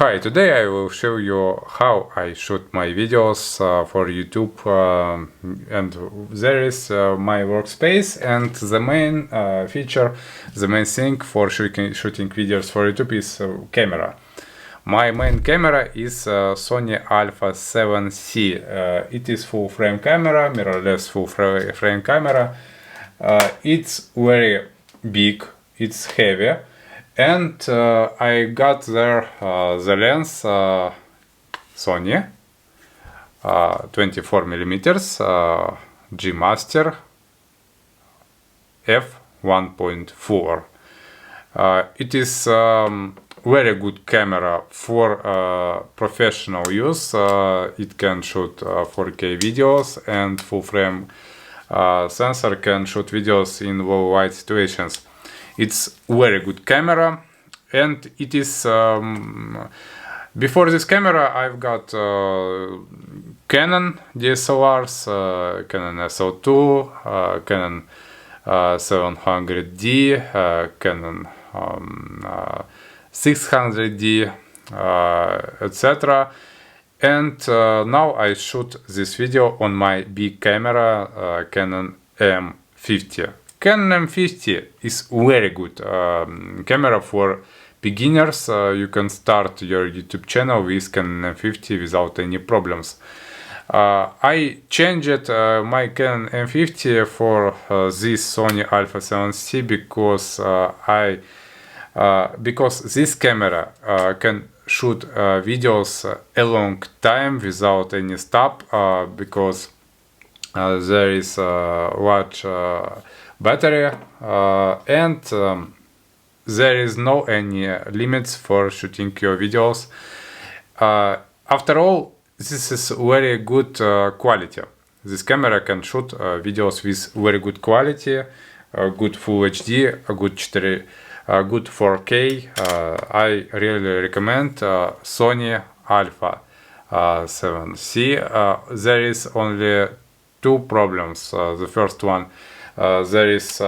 Hi, today I will show you how I shoot my videos for YouTube, and there is my workspace, and the main feature, the main thing for shooting videos for YouTube is camera. My main camera is Sony A7C. It is full frame camera, mirrorless full frame camera. It's very big, it's heavy. And I got there the lens Sony 24mm G Master f1.4. It is very good camera for professional use. It can shoot 4K videos, and full frame sensor can shoot videos in low light situations. It's very good camera, and it is before this camera I've got Canon DSLRs, Canon SL2, Canon 700D, Canon 600D, etc. And now I shoot this video on my big camera, Canon M50. Canon M50 is very good camera for beginners. You can start your YouTube channel with Canon M50 without any problems. I changed my Canon M50 for this Sony A7C because this camera can shoot videos a long time without any stop, because there is a large battery, and there is no any limits for shooting your videos. After all, this is very good quality. This camera can shoot videos with very good quality, good Full HD, good 4K. I really recommend Sony A7C. There is only two problems. The first one, there is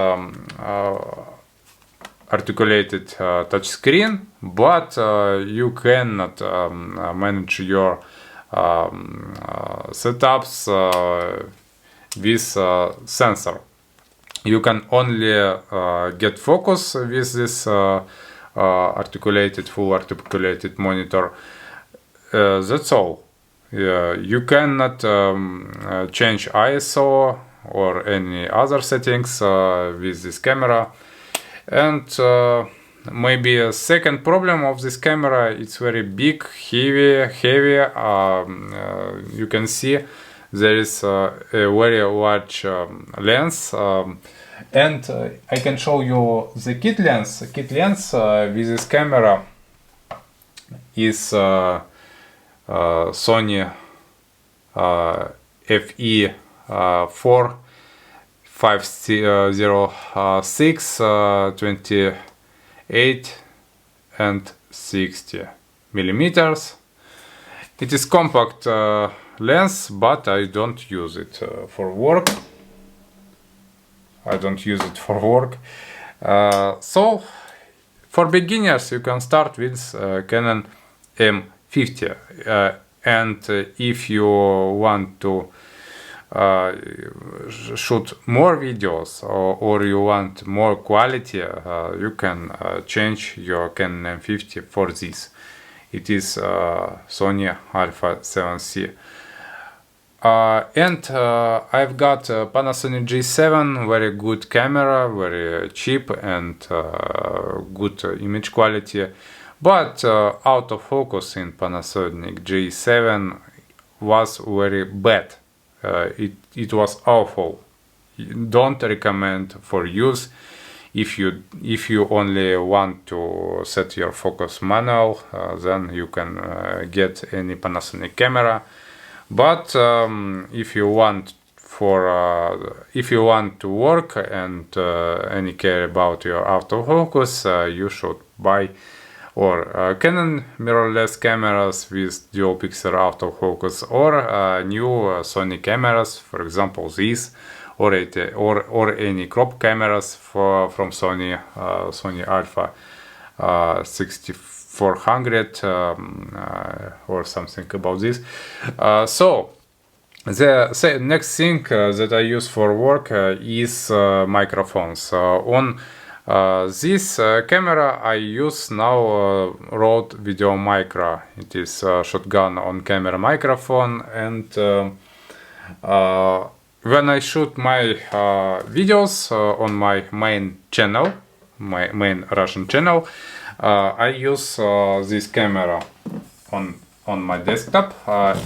articulated touch screen, but you cannot manage your setups with sensor. You can only get focus with this full articulated monitor. That's all. You cannot change ISO or any other settings with this camera. And maybe a second problem of this camera, it's very big, heavy. You can see there is a very large lens, and I can show you the kit lens. The kit lens with this camera is Sony FE4 506 28 and 60 millimeters. It is compact lens, but I don't use it for work. So for beginners you can start with Canon M50, and if you want to shoot more videos, or you want more quality, you can change your Canon M50 for this. It is Sony A7C. And I've got Panasonic G7, very good camera, very cheap and good image quality, but autofocus in Panasonic G7 was very bad. It was awful. Don't recommend for use if you only want to set your focus manual. Then you can get any Panasonic camera. But if you want to work and any care about your autofocus, you should buy Canon mirrorless cameras with dual pixel autofocus, or new Sony cameras, for example these, or any crop cameras from Sony Alpha 65 400 or something about this. So the next thing that I use for work is microphones. On this camera I use now Rode Videomicro. It is shotgun on camera microphone, and when I shoot my videos on my main channel, my main Russian channel, I use this camera on my desktop,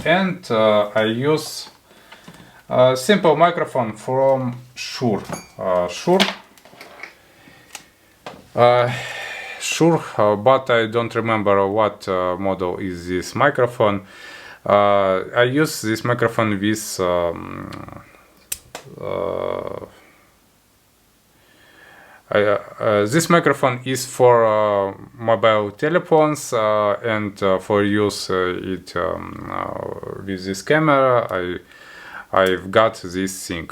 and I use a simple microphone from Shure. But I don't remember what model is this microphone. I use this microphone with this microphone is for mobile telephones, and for use it with this camera I've got this thing.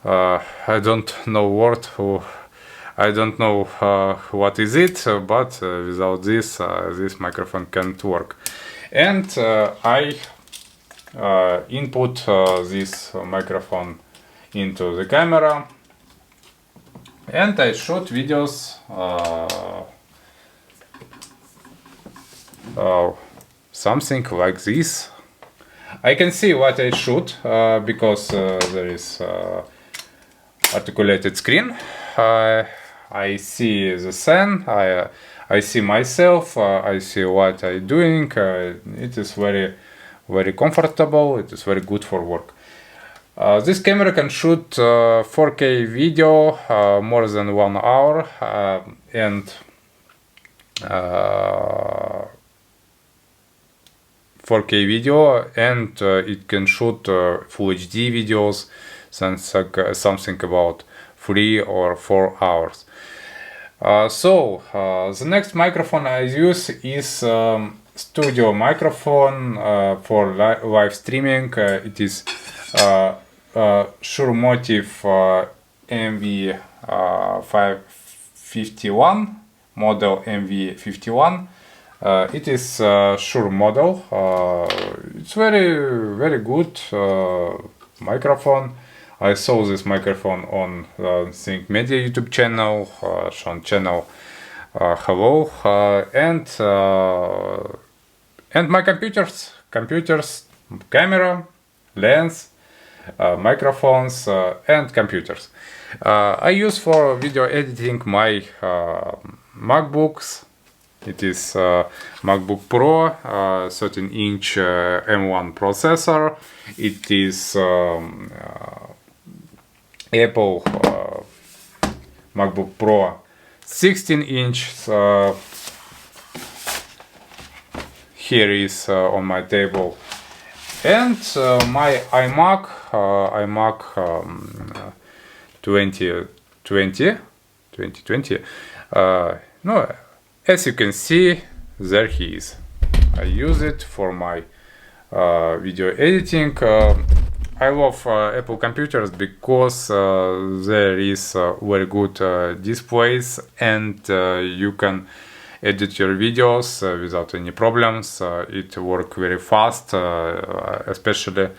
I don't know I don't know what is it, but without this this microphone can't work. And I input this microphone into the camera, and I shoot videos something like this. I can see what I shoot because there is articulated screen. I see the scene, I see myself, I see what I'm doing. It is very comfortable, it is very good for work. This camera can shoot 4K video more than 1 hour, and 4K video, and it can shoot Full HD videos, something about 3 or 4 hours. So the next microphone I use is studio microphone for live streaming. It is Shure MV-51, model MV-51. It is Shure model. It's very good microphone. I saw this microphone on Think Media YouTube channel, Sean channel. Hello, and my computers, camera, lens, microphones, and computers. I use for video editing my MacBooks. It is Macbook Pro 13-inch M1 processor. It is Apple MacBook Pro 16-inch. Here is on my table, and my iMac 2020. No, as you can see, there he is. I use it for my video editing. I love Apple computers because there is very good displays, and you can edit your videos without any problems. It works very fast, especially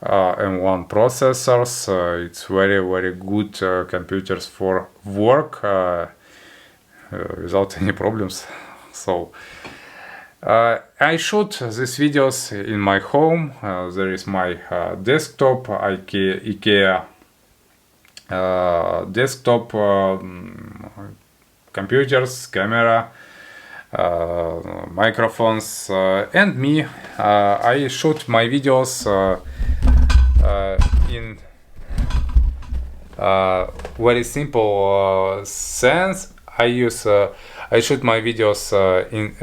M1 processors. It's very good computers for work without any problems. So I shoot these videos in my home. There is my desktop, IKEA desktop, computers, camera, microphones, and me. I shoot my videos in very simple sense. I shoot my videos in